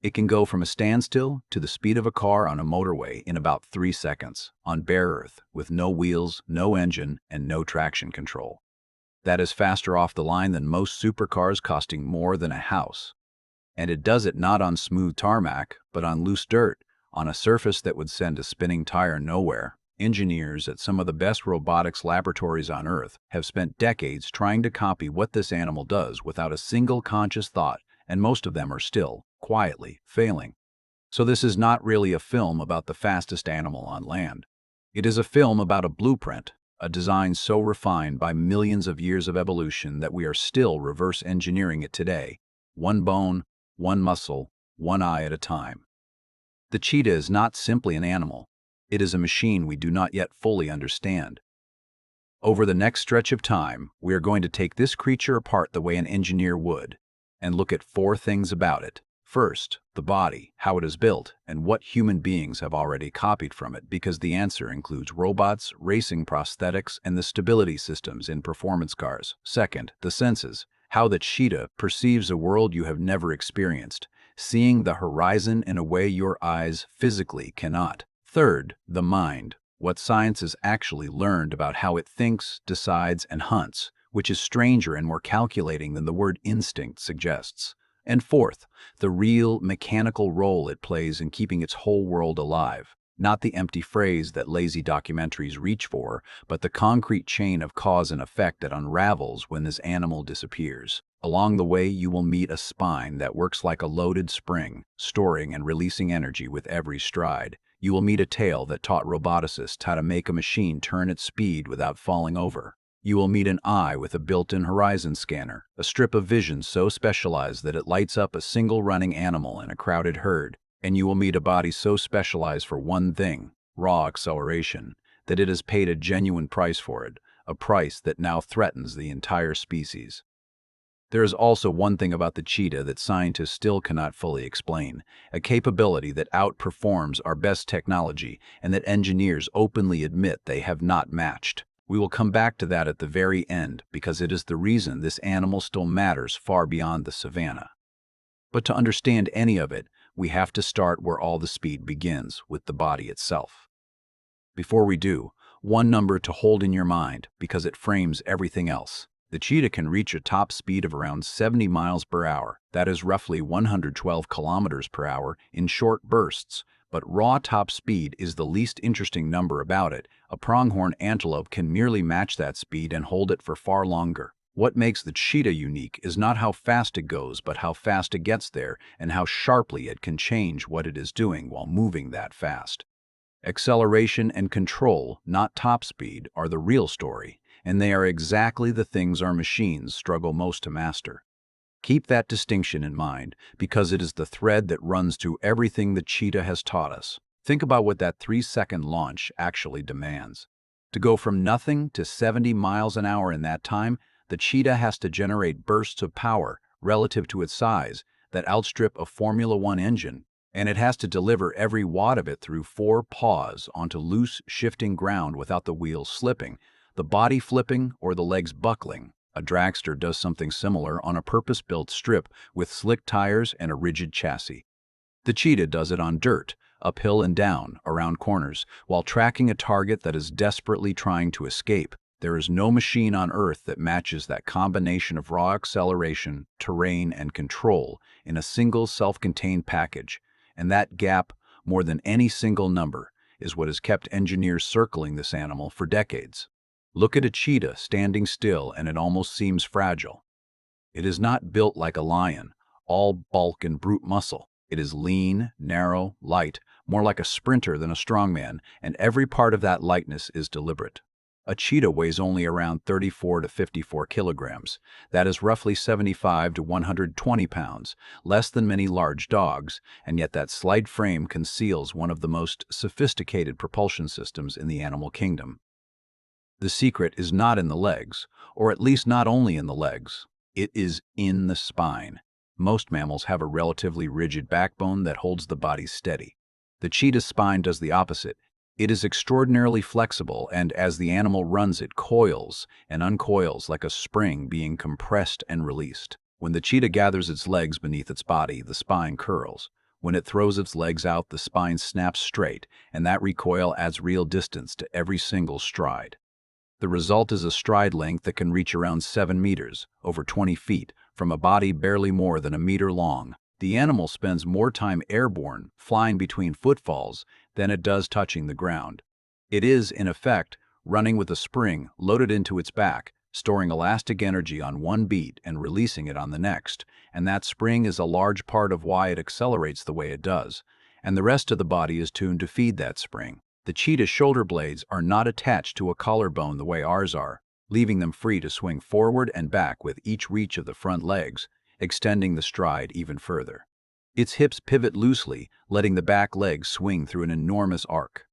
It can go from a standstill to the speed of a car on a motorway in about 3 seconds, on bare earth, with no wheels, no engine, and no traction control. That is faster off the line than most supercars, costing more than a house. And it does it not on smooth tarmac, but on loose dirt, on a surface that would send a spinning tire nowhere. Engineers at some of the best robotics laboratories on Earth have spent decades trying to copy what this animal does without a single conscious thought, and most of them are still, quietly, failing. So this is not really a film about the fastest animal on land. It is a film about a blueprint, a design so refined by millions of years of evolution that we are still reverse engineering it today, one bone, one muscle, one eye at a time. The cheetah is not simply an animal. It is a machine we do not yet fully understand. Over the next stretch of time, we are going to take this creature apart the way an engineer would, and look at 4 things about it. First, the body, how it is built, and what human beings have already copied from it, because the answer includes robots, racing prosthetics, and the stability systems in performance cars. Second, the senses, how the cheetah perceives a world you have never experienced, seeing the horizon in a way your eyes physically cannot. Third, the mind, what science has actually learned about how it thinks, decides, and hunts, which is stranger and more calculating than the word instinct suggests. And fourth, the real mechanical role it plays in keeping its whole world alive. Not the empty phrase that lazy documentaries reach for, but the concrete chain of cause and effect that unravels when this animal disappears. Along the way, you will meet a spine that works like a loaded spring, storing and releasing energy with every stride. You will meet a tail that taught roboticists how to make a machine turn at speed without falling over. You will meet an eye with a built-in horizon scanner, a strip of vision so specialized that it lights up a single running animal in a crowded herd. And you will meet a body so specialized for one thing, raw acceleration, that it has paid a genuine price for it, a price that now threatens the entire species. There is also one thing about the cheetah that scientists still cannot fully explain, a capability that outperforms our best technology and that engineers openly admit they have not matched. We will come back to that at the very end because it is the reason this animal still matters far beyond the savannah. But to understand any of it, we have to start where all the speed begins, with the body itself. Before we do, one number to hold in your mind because it frames everything else. The cheetah can reach a top speed of around 70 miles per hour, that is roughly 112 kilometers per hour, in short bursts. But raw top speed is the least interesting number about it. A pronghorn antelope can merely match that speed and hold it for far longer. What makes the cheetah unique is not how fast it goes, but how fast it gets there and how sharply it can change what it is doing while moving that fast. Acceleration and control, not top speed, are the real story, and they are exactly the things our machines struggle most to master. Keep that distinction in mind, because it is the thread that runs through everything the cheetah has taught us. Think about what that 3-second launch actually demands. To go from nothing to 70 miles an hour in that time, the cheetah has to generate bursts of power relative to its size that outstrip a Formula One engine, and it has to deliver every watt of it through 4 paws onto loose, shifting ground without the wheels slipping, the body flipping, or the legs buckling. A dragster does something similar on a purpose-built strip with slick tires and a rigid chassis. The cheetah does it on dirt, uphill and down, around corners, while tracking a target that is desperately trying to escape. There is no machine on Earth that matches that combination of raw acceleration, terrain, and control in a single self-contained package. And that gap, more than any single number, is what has kept engineers circling this animal for decades. Look at a cheetah standing still and it almost seems fragile. It is not built like a lion, all bulk and brute muscle. It is lean, narrow, light, more like a sprinter than a strongman, and every part of that lightness is deliberate. A cheetah weighs only around 34 to 54 kilograms. That is roughly 75 to 120 pounds, less than many large dogs, and yet that slight frame conceals one of the most sophisticated propulsion systems in the animal kingdom. The secret is not in the legs, or at least not only in the legs. It is in the spine. Most mammals have a relatively rigid backbone that holds the body steady. The cheetah's spine does the opposite. It is extraordinarily flexible, and as the animal runs, it coils and uncoils like a spring being compressed and released. When the cheetah gathers its legs beneath its body, the spine curls. When it throws its legs out, the spine snaps straight, and that recoil adds real distance to every single stride. The result is a stride length that can reach around 7 meters, over 20 feet, from a body barely more than a meter long. The animal spends more time airborne, flying between footfalls, than it does touching the ground. It is, in effect, running with a spring loaded into its back, storing elastic energy on one beat and releasing it on the next, and that spring is a large part of why it accelerates the way it does, and the rest of the body is tuned to feed that spring. The cheetah's shoulder blades are not attached to a collarbone the way ours are, leaving them free to swing forward and back with each reach of the front legs, extending the stride even further. Its hips pivot loosely, letting the back legs swing through an enormous arc.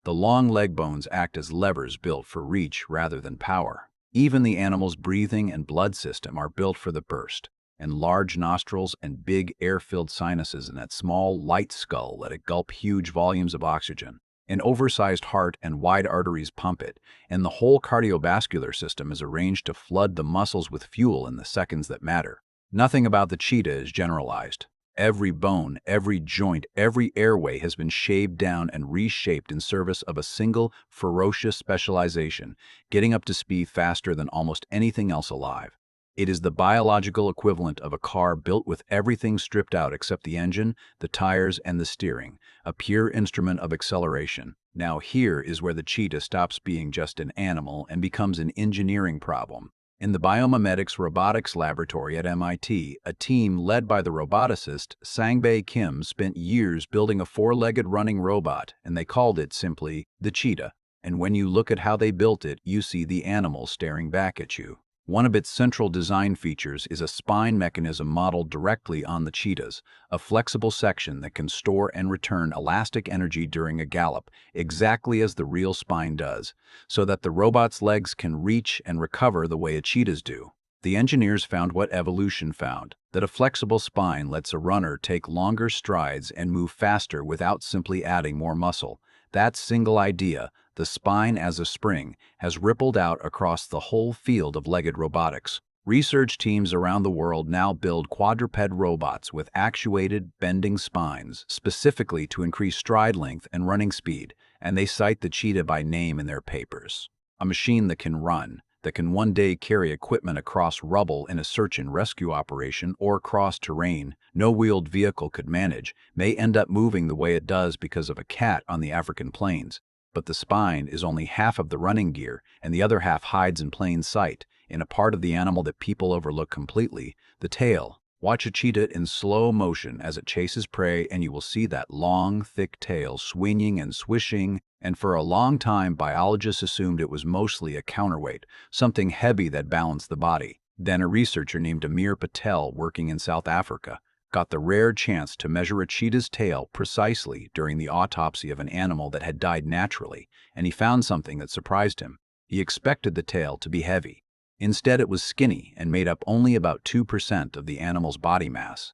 The long leg bones act as levers built for reach rather than power. Even the animal's breathing and blood system are built for the burst, and large nostrils and big air-filled sinuses in that small, light skull let it gulp huge volumes of oxygen. An oversized heart and wide arteries pump it, and the whole cardiovascular system is arranged to flood the muscles with fuel in the seconds that matter. Nothing about the cheetah is generalized. Every bone, every joint, every airway has been shaved down and reshaped in service of a single, ferocious specialization, getting up to speed faster than almost anything else alive. It is the biological equivalent of a car built with everything stripped out except the engine, the tires, and the steering, a pure instrument of acceleration. Now here is where the cheetah stops being just an animal and becomes an engineering problem. In the biomimetics robotics laboratory at MIT, a team led by the roboticist Sang-Bae Kim spent years building a four-legged running robot, and they called it simply the cheetah. And when you look at how they built it, you see the animal staring back at you. One of its central design features is a spine mechanism modeled directly on the cheetah's, a flexible section that can store and return elastic energy during a gallop, exactly as the real spine does, so that the robot's legs can reach and recover the way a cheetah's do. The engineers found what evolution found, that a flexible spine lets a runner take longer strides and move faster without simply adding more muscle. That single idea, the spine as a spring, has rippled out across the whole field of legged robotics. Research teams around the world now build quadruped robots with actuated, bending spines, specifically to increase stride length and running speed, and they cite the cheetah by name in their papers. A machine that can run, that can one day carry equipment across rubble in a search and rescue operation or cross terrain no wheeled vehicle could manage, may end up moving the way it does because of a cat on the African plains. But the spine is only half of the running gear, and the other half hides in plain sight, in a part of the animal that people overlook completely, the tail. Watch a cheetah in slow motion as it chases prey, and you will see that long, thick tail swinging and swishing, and for a long time biologists assumed it was mostly a counterweight, something heavy that balanced the body. Then a researcher named Amir Patel, working in South Africa, got the rare chance to measure a cheetah's tail precisely during the autopsy of an animal that had died naturally, and he found something that surprised him. He expected the tail to be heavy. Instead, it was skinny and made up only about 2% of the animal's body mass.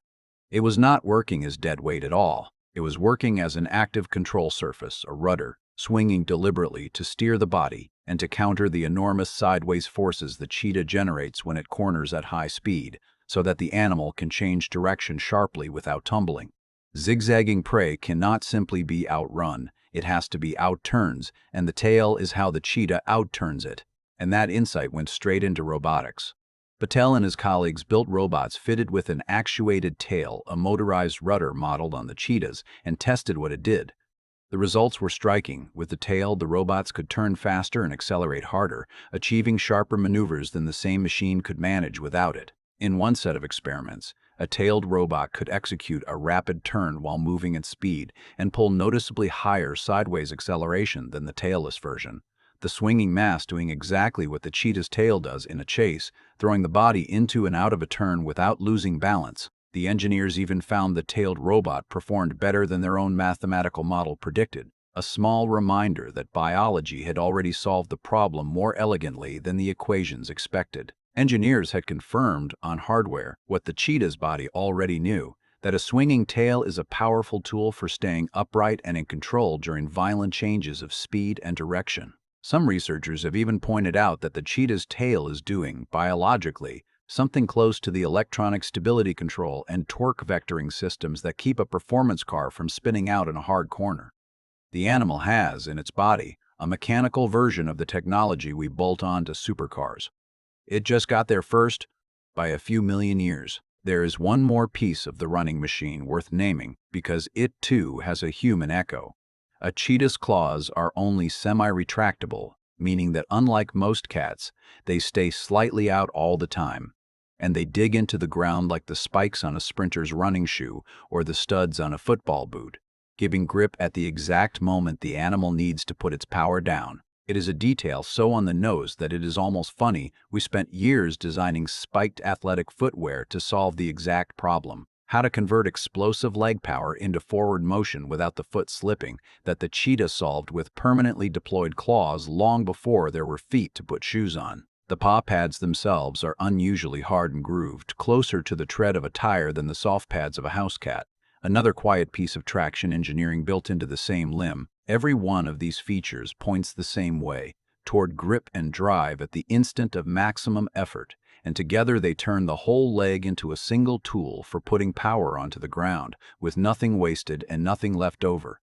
It was not working as dead weight at all. It was working as an active control surface, a rudder, swinging deliberately to steer the body and to counter the enormous sideways forces the cheetah generates when it corners at high speed, so that the animal can change direction sharply without tumbling. Zigzagging prey cannot simply be outrun, it has to be outturns, and the tail is how the cheetah outturns it. And that insight went straight into robotics. Patel and his colleagues built robots fitted with an actuated tail, a motorized rudder modeled on the cheetahs, and tested what it did. The results were striking. With the tail, the robots could turn faster and accelerate harder, achieving sharper maneuvers than the same machine could manage without it. In one set of experiments, a tailed robot could execute a rapid turn while moving at speed and pull noticeably higher sideways acceleration than the tailless version. The swinging mass doing exactly what the cheetah's tail does in a chase, throwing the body into and out of a turn without losing balance. The engineers even found the tailed robot performed better than their own mathematical model predicted, a small reminder that biology had already solved the problem more elegantly than the equations expected. Engineers had confirmed on hardware what the cheetah's body already knew, that a swinging tail is a powerful tool for staying upright and in control during violent changes of speed and direction. Some researchers have even pointed out that the cheetah's tail is doing, biologically, something close to the electronic stability control and torque vectoring systems that keep a performance car from spinning out in a hard corner. The animal has, in its body, a mechanical version of the technology we bolt on to supercars. It just got there first by a few million years. There is one more piece of the running machine worth naming because it too has a human echo. A cheetah's claws are only semi-retractable, meaning that unlike most cats, they stay slightly out all the time, and they dig into the ground like the spikes on a sprinter's running shoe or the studs on a football boot, giving grip at the exact moment the animal needs to put its power down. It is a detail so on the nose that it is almost funny. We spent years designing spiked athletic footwear to solve the exact problem: how to convert explosive leg power into forward motion without the foot slipping, that the cheetah solved with permanently deployed claws long before there were feet to put shoes on. The paw pads themselves are unusually hard and grooved, closer to the tread of a tire than the soft pads of a house cat. Another quiet piece of traction engineering built into the same limb. Every one of these features points the same way, toward grip and drive at the instant of maximum effort, and together they turn the whole leg into a single tool for putting power onto the ground, with nothing wasted and nothing left over.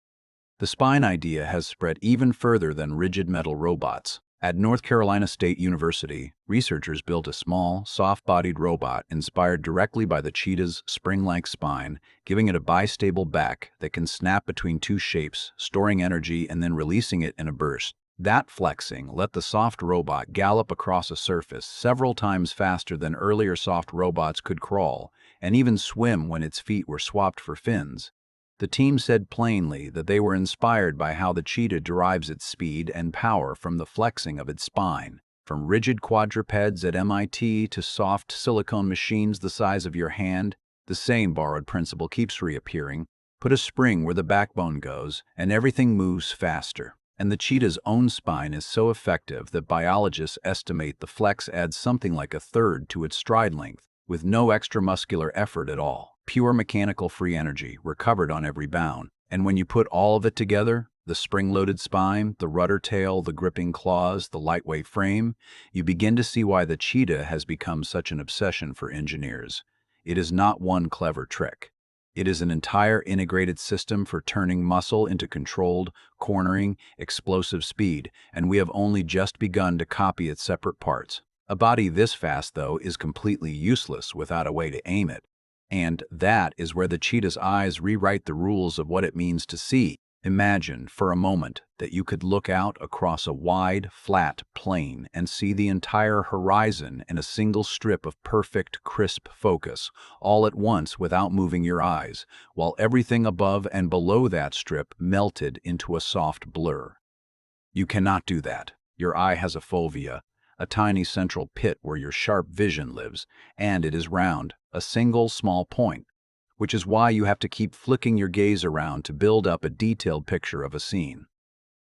The spine idea has spread even further than rigid metal robots. At North Carolina State University, researchers built a small, soft-bodied robot inspired directly by the cheetah's spring-like spine, giving it a bistable back that can snap between two shapes, storing energy and then releasing it in a burst. That flexing let the soft robot gallop across a surface several times faster than earlier soft robots could crawl, and even swim when its feet were swapped for fins. The team said plainly that they were inspired by how the cheetah derives its speed and power from the flexing of its spine. From rigid quadrupeds at MIT to soft silicone machines the size of your hand, the same borrowed principle keeps reappearing. Put a spring where the backbone goes, and everything moves faster. And the cheetah's own spine is so effective that biologists estimate the flex adds something like a third to its stride length, with no extra muscular effort at all. Pure mechanical free energy, recovered on every bound. And when you put all of it together, the spring-loaded spine, the rudder tail, the gripping claws, the lightweight frame, you begin to see why the cheetah has become such an obsession for engineers. It is not one clever trick. It is an entire integrated system for turning muscle into controlled, cornering, explosive speed, and we have only just begun to copy its separate parts. A body this fast, though, is completely useless without a way to aim it. And that is where the cheetah's eyes rewrite the rules of what it means to see. Imagine, for a moment, that you could look out across a wide, flat plain and see the entire horizon in a single strip of perfect, crisp focus, all at once without moving your eyes, while everything above and below that strip melted into a soft blur. You cannot do that. Your eye has a fovea, a tiny central pit where your sharp vision lives, and it is round, a single small point, which is why you have to keep flicking your gaze around to build up a detailed picture of a scene.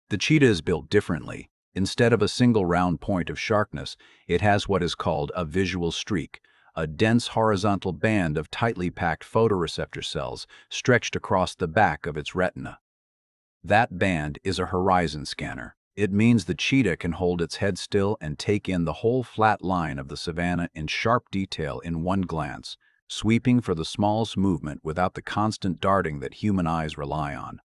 The cheetah is built differently. Instead of a single round point of sharpness, it has what is called a visual streak, a dense horizontal band of tightly packed photoreceptor cells stretched across the back of its retina. That band is a horizon scanner. It means the cheetah can hold its head still and take in the whole flat line of the savanna in sharp detail in one glance, sweeping for the smallest movement without the constant darting that human eyes rely on.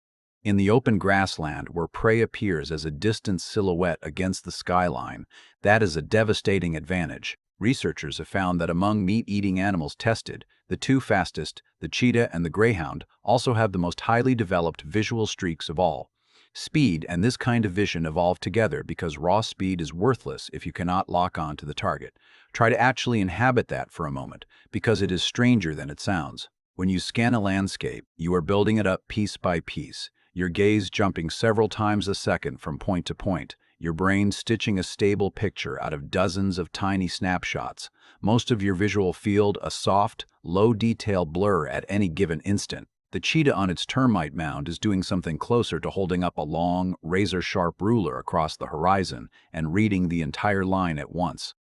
In the open grassland, where prey appears as a distant silhouette against the skyline, that is a devastating advantage. Researchers have found that among meat-eating animals tested, the two fastest, the cheetah and the greyhound, also have the most highly developed visual streaks of all. Speed and this kind of vision evolve together because raw speed is worthless if you cannot lock on to the target. Try to actually inhabit that for a moment, because it is stranger than it sounds. When you scan a landscape, you are building it up piece by piece, your gaze jumping several times a second from point to point, your brain stitching a stable picture out of dozens of tiny snapshots, most of your visual field a soft, low-detail blur at any given instant. The cheetah on its termite mound is doing something closer to holding up a long, razor-sharp ruler across the horizon and reading the entire line at once.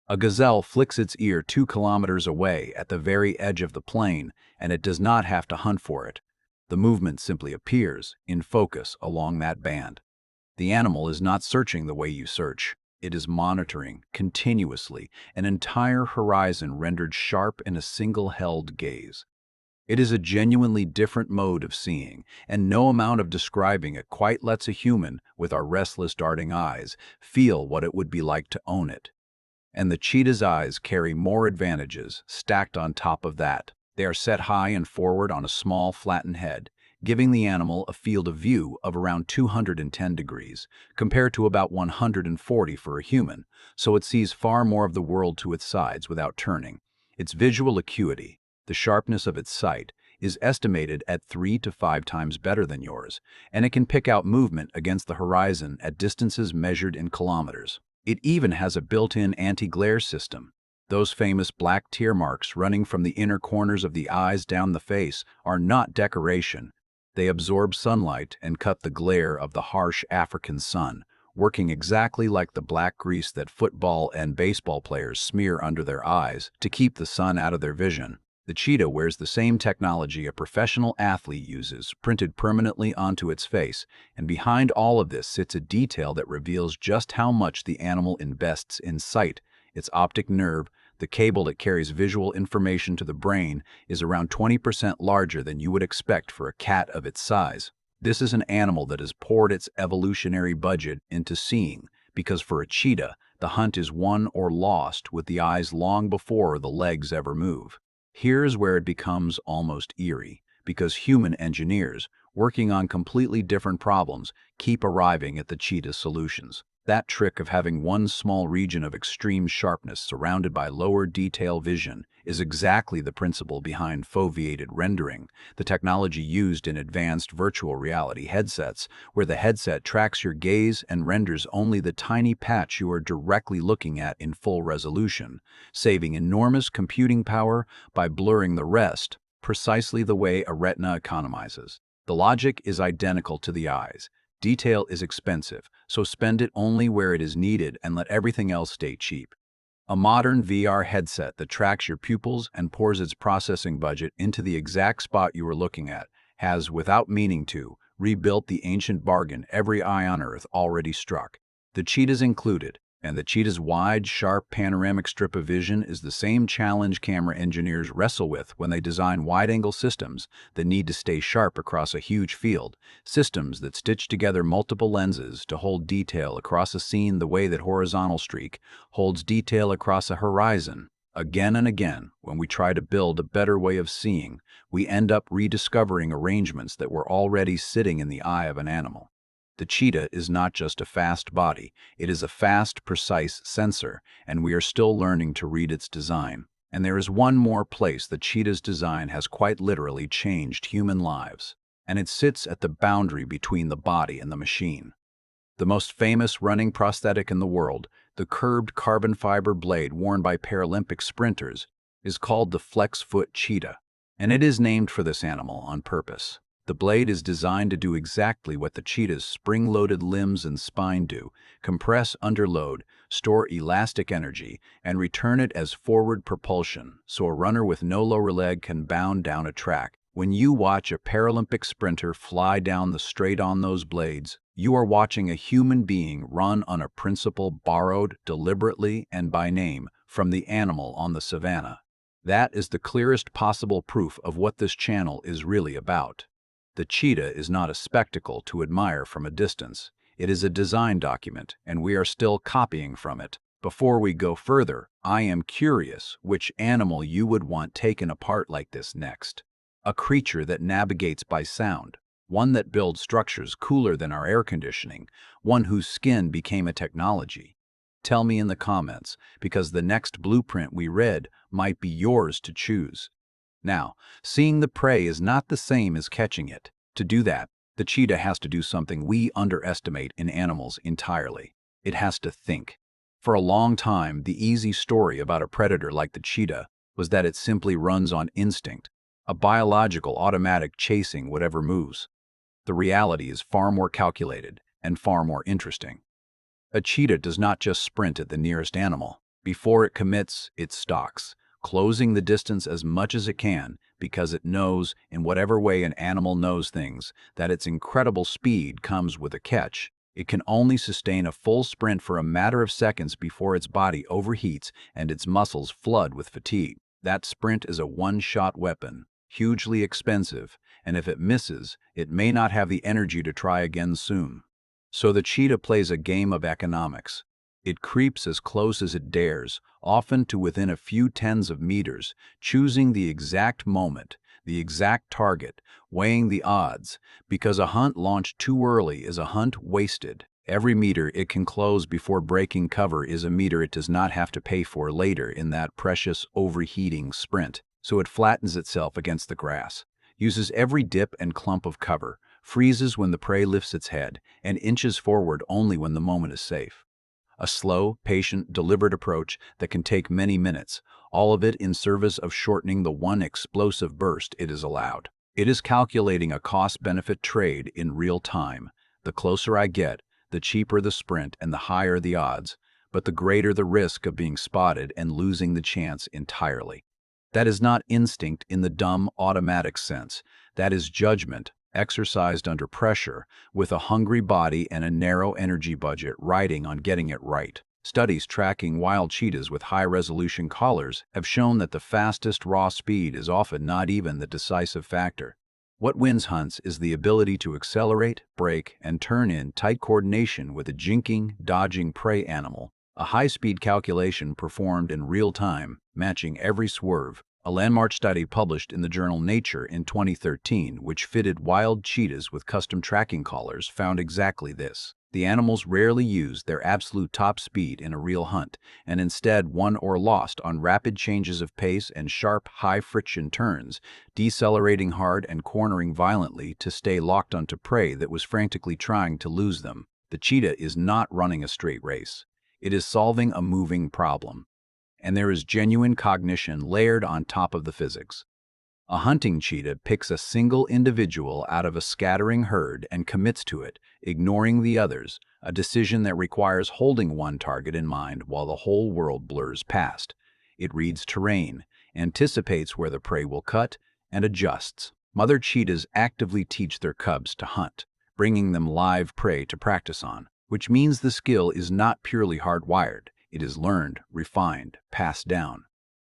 A gazelle flicks its ear 2 kilometers away at the very edge of the plain, and it does not have to hunt for it. The movement simply appears, in focus, along that band. The animal is not searching the way you search. It is monitoring, continuously, an entire horizon rendered sharp in a single held gaze. It is a genuinely different mode of seeing, and no amount of describing it quite lets a human, with our restless darting eyes, feel what it would be like to own it. And the cheetah's eyes carry more advantages stacked on top of that. They are set high and forward on a small, flattened head, giving the animal a field of view of around 210 degrees, compared to about 140 for a human, so it sees far more of the world to its sides without turning. Its visual acuity, the sharpness of its sight, is estimated at 3 to 5 times better than yours, and it can pick out movement against the horizon at distances measured in kilometers. It even has a built-in anti-glare system. Those famous black tear marks running from the inner corners of the eyes down the face are not decoration. They absorb sunlight and cut the glare of the harsh African sun, working exactly like the black grease that football and baseball players smear under their eyes to keep the sun out of their vision. The cheetah wears the same technology a professional athlete uses, printed permanently onto its face, and behind all of this sits a detail that reveals just how much the animal invests in sight. Its optic nerve, the cable that carries visual information to the brain, is around 20% larger than you would expect for a cat of its size. This is an animal that has poured its evolutionary budget into seeing, because for a cheetah, the hunt is won or lost with the eyes long before the legs ever move. Here's where it becomes almost eerie, because human engineers, working on completely different problems, keep arriving at the cheetah's solutions. That trick of having one small region of extreme sharpness surrounded by lower detail vision is exactly the principle behind foveated rendering, the technology used in advanced virtual reality headsets, where the headset tracks your gaze and renders only the tiny patch you are directly looking at in full resolution, saving enormous computing power by blurring the rest, precisely the way a retina economizes. The logic is identical to the eyes. Detail is expensive, so spend it only where it is needed and let everything else stay cheap. A modern VR headset that tracks your pupils and pours its processing budget into the exact spot you were looking at has, without meaning to, rebuilt the ancient bargain every eye on Earth already struck. The cheetah's included, and the cheetah's wide, sharp panoramic strip of vision is the same challenge camera engineers wrestle with when they design wide-angle systems that need to stay sharp across a huge field, systems that stitch together multiple lenses to hold detail across a scene the way that horizontal streak holds detail across a horizon. Again and again, when we try to build a better way of seeing, we end up rediscovering arrangements that were already sitting in the eye of an animal. The cheetah is not just a fast body, it is a fast, precise sensor, and we are still learning to read its design. And there is one more place the cheetah's design has quite literally changed human lives, and it sits at the boundary between the body and the machine. The most famous running prosthetic in the world, the curved carbon fiber blade worn by Paralympic sprinters, is called the Flex Foot Cheetah, and it is named for this animal on purpose. The blade is designed to do exactly what the cheetah's spring-loaded limbs and spine do: compress under load, store elastic energy, and return it as forward propulsion, so a runner with no lower leg can bound down a track. When you watch a Paralympic sprinter fly down the straight on those blades, you are watching a human being run on a principle borrowed deliberately and by name from the animal on the savannah. That is the clearest possible proof of what this channel is really about. The cheetah is not a spectacle to admire from a distance. It is a design document, and we are still copying from it. Before we go further, I am curious which animal you would want taken apart like this next. A creature that navigates by sound, one that builds structures cooler than our air conditioning, one whose skin became a technology. Tell me in the comments, because the next blueprint we read might be yours to choose. Now, seeing the prey is not the same as catching it. To do that, the cheetah has to do something we underestimate in animals entirely. It has to think. For a long time, the easy story about a predator like the cheetah was that it simply runs on instinct, a biological automatic chasing whatever moves. The reality is far more calculated and far more interesting. A cheetah does not just sprint at the nearest animal. Before it commits, it stalks, closing the distance as much as it can, because it knows, in whatever way an animal knows things, that its incredible speed comes with a catch. It can only sustain a full sprint for a matter of seconds before its body overheats and its muscles flood with fatigue. That sprint is a one-shot weapon, hugely expensive, and if it misses, it may not have the energy to try again soon. So the cheetah plays a game of economics. It creeps as close as it dares, often to within a few tens of meters, choosing the exact moment, the exact target, weighing the odds, because a hunt launched too early is a hunt wasted. Every meter it can close before breaking cover is a meter it does not have to pay for later in that precious overheating sprint. So it flattens itself against the grass, uses every dip and clump of cover, freezes when the prey lifts its head, and inches forward only when the moment is safe. A slow, patient, deliberate approach that can take many minutes, all of it in service of shortening the one explosive burst it is allowed. It is calculating a cost-benefit trade in real time. The closer I get, the cheaper the sprint and the higher the odds, but the greater the risk of being spotted and losing the chance entirely. That is not instinct in the dumb, automatic sense. That is judgment, exercised under pressure, with a hungry body and a narrow energy budget riding on getting it right. Studies tracking wild cheetahs with high-resolution collars have shown that the fastest raw speed is often not even the decisive factor. What wins hunts is the ability to accelerate, brake, and turn in tight coordination with a jinking, dodging prey animal. A high-speed calculation performed in real time, matching every swerve. A landmark study published in the journal Nature in 2013, which fitted wild cheetahs with custom tracking collars, found exactly this. The animals rarely used their absolute top speed in a real hunt, and instead won or lost on rapid changes of pace and sharp, high-friction turns, decelerating hard and cornering violently to stay locked onto prey that was frantically trying to lose them. The cheetah is not running a straight race. It is solving a moving problem. And there is genuine cognition layered on top of the physics. A hunting cheetah picks a single individual out of a scattering herd and commits to it, ignoring the others, a decision that requires holding one target in mind while the whole world blurs past. It reads terrain, anticipates where the prey will cut, and adjusts. Mother cheetahs actively teach their cubs to hunt, bringing them live prey to practice on, which means the skill is not purely hardwired. It is learned, refined, passed down.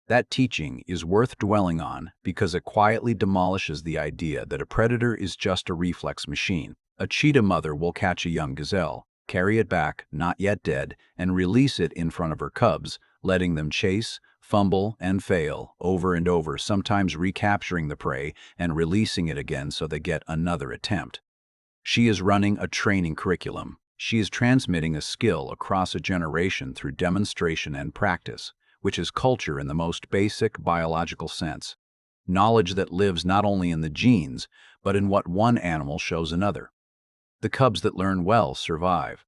That teaching is worth dwelling on because it quietly demolishes the idea that a predator is just a reflex machine. A cheetah mother will catch a young gazelle, carry it back, not yet dead, and release it in front of her cubs, letting them chase, fumble, and fail over and over, sometimes recapturing the prey and releasing it again so they get another attempt. She is running a training curriculum. She is transmitting a skill across a generation through demonstration and practice, which is culture in the most basic biological sense. Knowledge that lives not only in the genes, but in what one animal shows another. The cubs that learn well survive.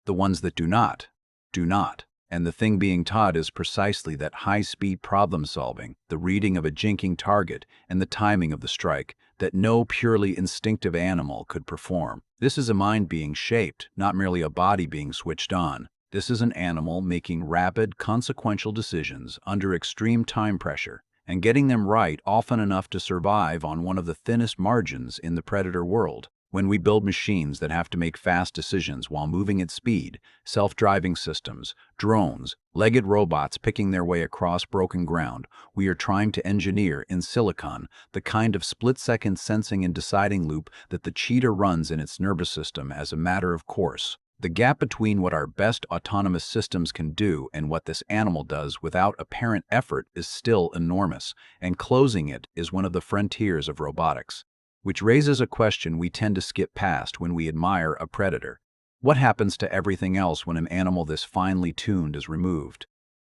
The ones that do not, do not. And the thing being taught is precisely that high-speed problem-solving, the reading of a jinking target, and the timing of the strike that no purely instinctive animal could perform. This is a mind being shaped, not merely a body being switched on. This is an animal making rapid, consequential decisions under extreme time pressure, and getting them right often enough to survive on one of the thinnest margins in the predator world. When we build machines that have to make fast decisions while moving at speed, self-driving systems, drones, legged robots picking their way across broken ground, we are trying to engineer in silicon the kind of split-second sensing and deciding loop that the cheetah runs in its nervous system as a matter of course. The gap between what our best autonomous systems can do and what this animal does without apparent effort is still enormous, and closing it is one of the frontiers of robotics. Which raises a question we tend to skip past when we admire a predator. What happens to everything else when an animal this finely tuned is removed?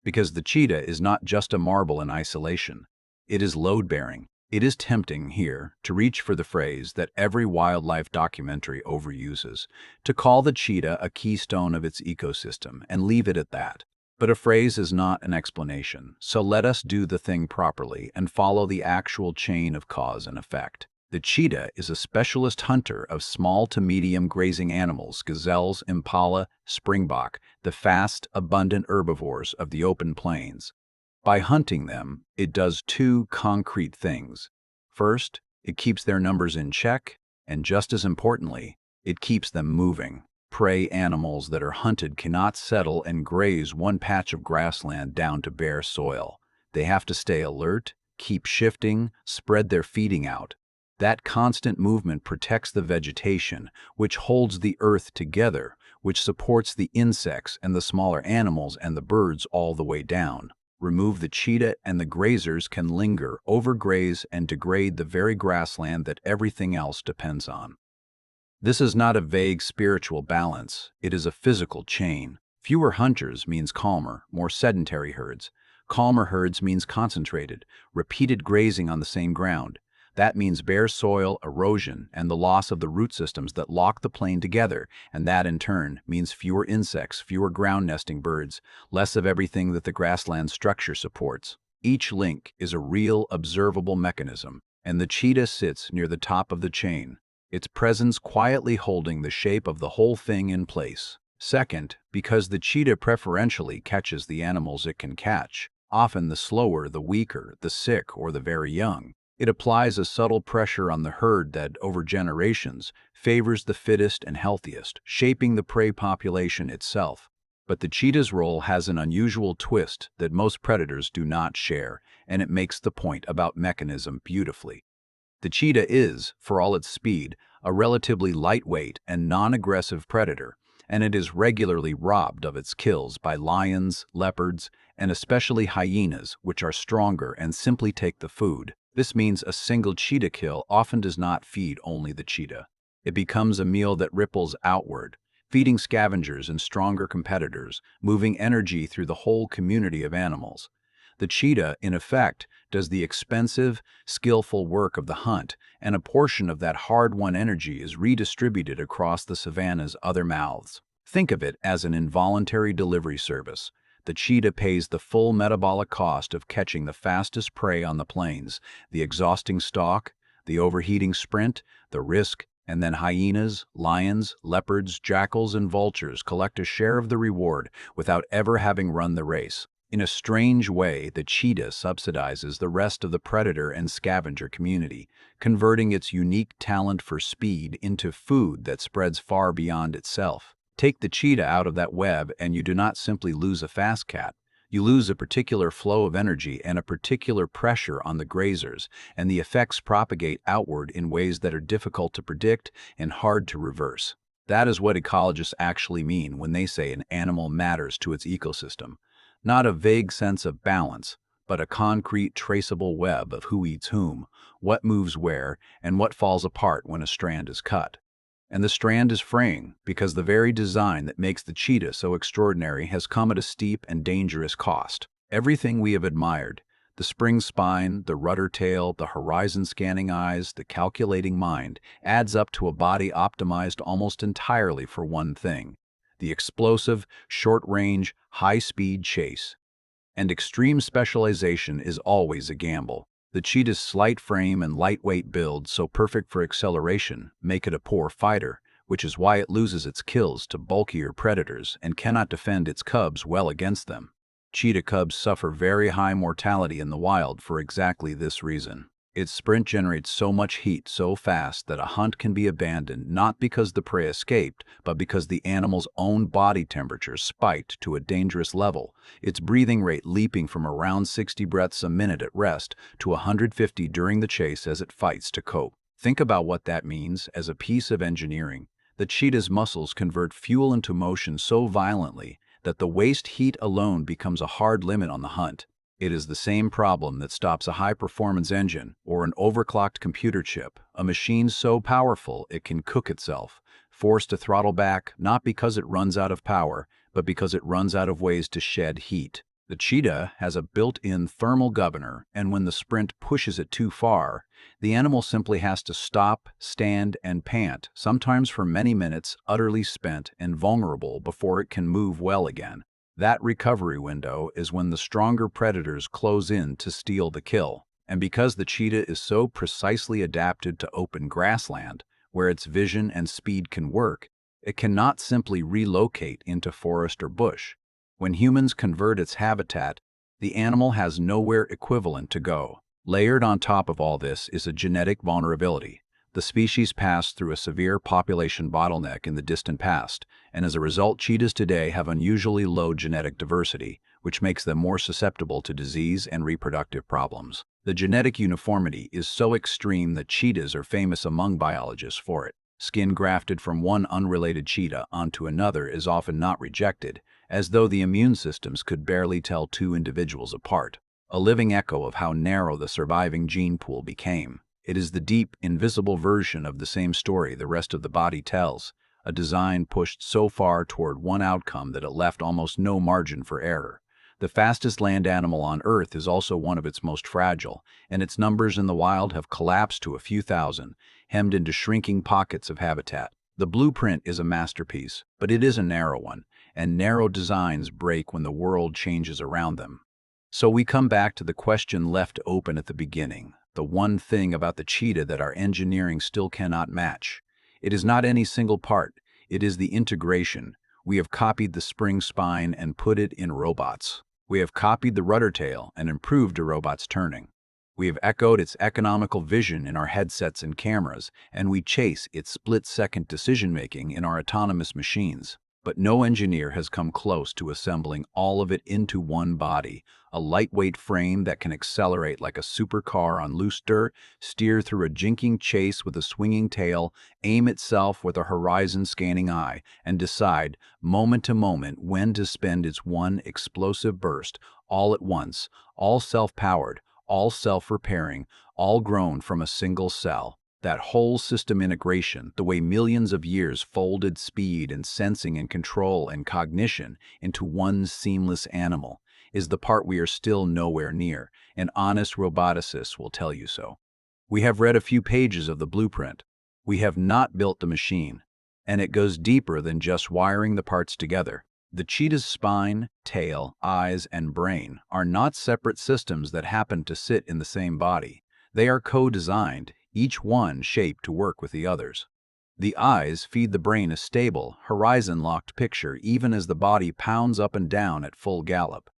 Because the cheetah is not just a marble in isolation. It is load-bearing. It is tempting here to reach for the phrase that every wildlife documentary overuses, to call the cheetah a keystone of its ecosystem and leave it at that. But a phrase is not an explanation, so let us do the thing properly and follow the actual chain of cause and effect. The cheetah is a specialist hunter of small to medium grazing animals, gazelles, impala, springbok, the fast, abundant herbivores of the open plains. By hunting them, it does two concrete things. First, it keeps their numbers in check, and just as importantly, it keeps them moving. prey animals that are hunted cannot settle and graze one patch of grassland down to bare soil. They have to stay alert, keep shifting, spread their feeding out. That constant movement protects the vegetation, which holds the earth together, which supports the insects and the smaller animals and the birds all the way down. Remove the cheetah and the grazers can linger, overgraze, and degrade the very grassland that everything else depends on. This is not a vague spiritual balance, it is a physical chain. Fewer hunters means calmer, more sedentary herds. Calmer herds means concentrated, repeated grazing on the same ground. That means bare soil, erosion, and the loss of the root systems that lock the plain together, and that in turn means fewer insects, fewer ground-nesting birds, less of everything that the grassland structure supports. Each link is a real, observable mechanism, and the cheetah sits near the top of the chain, its presence quietly holding the shape of the whole thing in place. Second, because the cheetah preferentially catches the animals it can catch, often the slower, the weaker, the sick, or the very young. It applies a subtle pressure on the herd that, over generations, favors the fittest and healthiest, shaping the prey population itself. But the cheetah's role has an unusual twist that most predators do not share, and it makes the point about mechanism beautifully. The cheetah is, for all its speed, a relatively lightweight and non-aggressive predator, and it is regularly robbed of its kills by lions, leopards, and especially hyenas, which are stronger and simply take the food. This means a single cheetah kill often does not feed only the cheetah. It becomes a meal that ripples outward, feeding scavengers and stronger competitors, moving energy through the whole community of animals. The cheetah, in effect, does the expensive, skillful work of the hunt, and a portion of that hard-won energy is redistributed across the savanna's other mouths. Think of it as an involuntary delivery service. The cheetah pays the full metabolic cost of catching the fastest prey on the plains, the exhausting stalk, the overheating sprint, the risk, and then hyenas, lions, leopards, jackals, and vultures collect a share of the reward without ever having run the race. In a strange way, the cheetah subsidizes the rest of the predator and scavenger community, converting its unique talent for speed into food that spreads far beyond itself. Take the cheetah out of that web and you do not simply lose a fast cat. You lose a particular flow of energy and a particular pressure on the grazers, and the effects propagate outward in ways that are difficult to predict and hard to reverse. That is what ecologists actually mean when they say an animal matters to its ecosystem. Not a vague sense of balance, but a concrete, traceable web of who eats whom, what moves where, and what falls apart when a strand is cut. And the strand is fraying because the very design that makes the cheetah so extraordinary has come at a steep and dangerous cost. Everything we have admired, the spring spine, the rudder tail, the horizon-scanning eyes, the calculating mind, adds up to a body optimized almost entirely for one thing: the explosive, short-range, high-speed chase. And extreme specialization is always a gamble. The cheetah's slight frame and lightweight build, so perfect for acceleration, make it a poor fighter, which is why it loses its kills to bulkier predators and cannot defend its cubs well against them. Cheetah cubs suffer very high mortality in the wild for exactly this reason. Its sprint generates so much heat so fast that a hunt can be abandoned not because the prey escaped, but because the animal's own body temperature spiked to a dangerous level, its breathing rate leaping from around 60 breaths a minute at rest to 150 during the chase as it fights to cope. Think about what that means as a piece of engineering. The cheetah's muscles convert fuel into motion so violently that the waste heat alone becomes a hard limit on the hunt. It is the same problem that stops a high-performance engine or an overclocked computer chip, a machine so powerful it can cook itself, forced to throttle back not because it runs out of power, but because it runs out of ways to shed heat. The cheetah has a built-in thermal governor, and when the sprint pushes it too far, the animal simply has to stop, stand, and pant, sometimes for many minutes, utterly spent and vulnerable before it can move well again. That recovery window is when the stronger predators close in to steal the kill. And because the cheetah is so precisely adapted to open grassland, where its vision and speed can work, it cannot simply relocate into forest or bush. When humans convert its habitat, the animal has nowhere equivalent to go. Layered on top of all this is a genetic vulnerability. The species passed through a severe population bottleneck in the distant past, and as a result, cheetahs today have unusually low genetic diversity, which makes them more susceptible to disease and reproductive problems. The genetic uniformity is so extreme that cheetahs are famous among biologists for it. Skin grafted from one unrelated cheetah onto another is often not rejected, as though the immune systems could barely tell two individuals apart, a living echo of how narrow the surviving gene pool became. It is the deep, invisible version of the same story the rest of the body tells, a design pushed so far toward one outcome that it left almost no margin for error. The fastest land animal on Earth is also one of its most fragile, and its numbers in the wild have collapsed to a few thousand, hemmed into shrinking pockets of habitat. The blueprint is a masterpiece, but it is a narrow one, and narrow designs break when the world changes around them. So we come back to the question left open at the beginning, the one thing about the cheetah that our engineering still cannot match. It is not any single part, it is the integration. We have copied the spring spine and put it in robots. We have copied the rudder tail and improved a robot's turning. We have echoed its economical vision in our headsets and cameras, and we chase its split-second decision-making in our autonomous machines. But no engineer has come close to assembling all of it into one body, a lightweight frame that can accelerate like a supercar on loose dirt, steer through a jinking chase with a swinging tail, aim itself with a horizon-scanning eye, and decide, moment to moment, when to spend its one explosive burst, all at once, all self-powered, all self-repairing, all grown from a single cell. That whole system integration, the way millions of years folded speed and sensing and control and cognition into one seamless animal, is the part we are still nowhere near, and honest roboticists will tell you so. We have read a few pages of the blueprint. We have not built the machine, and it goes deeper than just wiring the parts together. The cheetah's spine, tail, eyes, and brain are not separate systems that happen to sit in the same body. They are co-designed, each one shaped to work with the others. The eyes feed the brain a stable, horizon-locked picture even as the body pounds up and down at full gallop.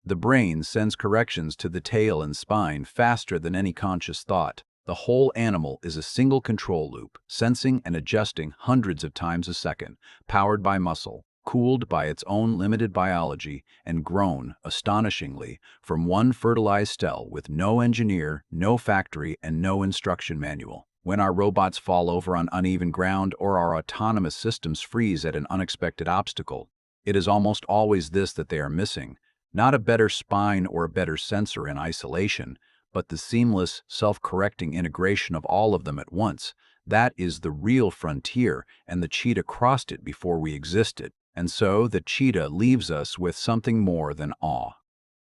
The brain sends corrections to the tail and spine faster than any conscious thought. The whole animal is a single control loop, sensing and adjusting hundreds of times a second, powered by muscle, cooled by its own limited biology, and grown, astonishingly, from one fertilized cell with no engineer, no factory, and no instruction manual. When our robots fall over on uneven ground or our autonomous systems freeze at an unexpected obstacle, it is almost always this that they are missing: not a better spine or a better sensor in isolation, but the seamless, self-correcting integration of all of them at once. That is the real frontier, and the cheetah crossed it before we existed. And so the cheetah leaves us with something more than awe.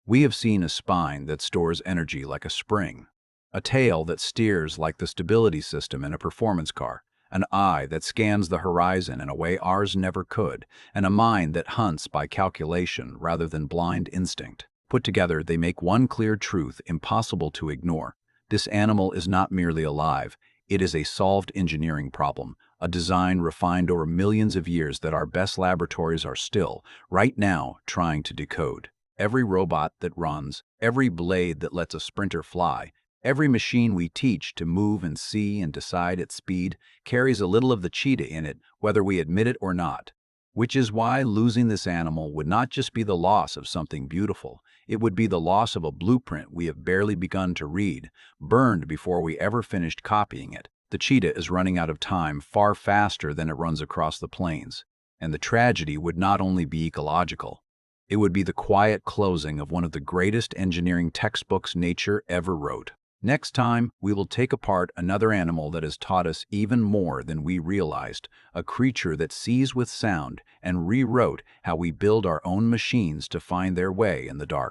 We have seen a spine that stores energy like a spring, a tail that steers like the stability system in a performance car, an eye that scans the horizon in a way ours never could, and a mind that hunts by calculation rather than blind instinct. Put together, they make one clear truth impossible to ignore. This animal is not merely alive, it is a solved engineering problem, a design refined over millions of years that our best laboratories are still, right now, trying to decode. Every robot that runs, every blade that lets a sprinter fly, every machine we teach to move and see and decide at speed carries a little of the cheetah in it, whether we admit it or not. Which is why losing this animal would not just be the loss of something beautiful, it would be the loss of a blueprint we have barely begun to read, burned before we ever finished copying it. The cheetah is running out of time far faster than it runs across the plains, and the tragedy would not only be ecological, it would be the quiet closing of one of the greatest engineering textbooks nature ever wrote. Next time, we will take apart another animal that has taught us even more than we realized, a creature that sees with sound and rewrote how we build our own machines to find their way in the dark.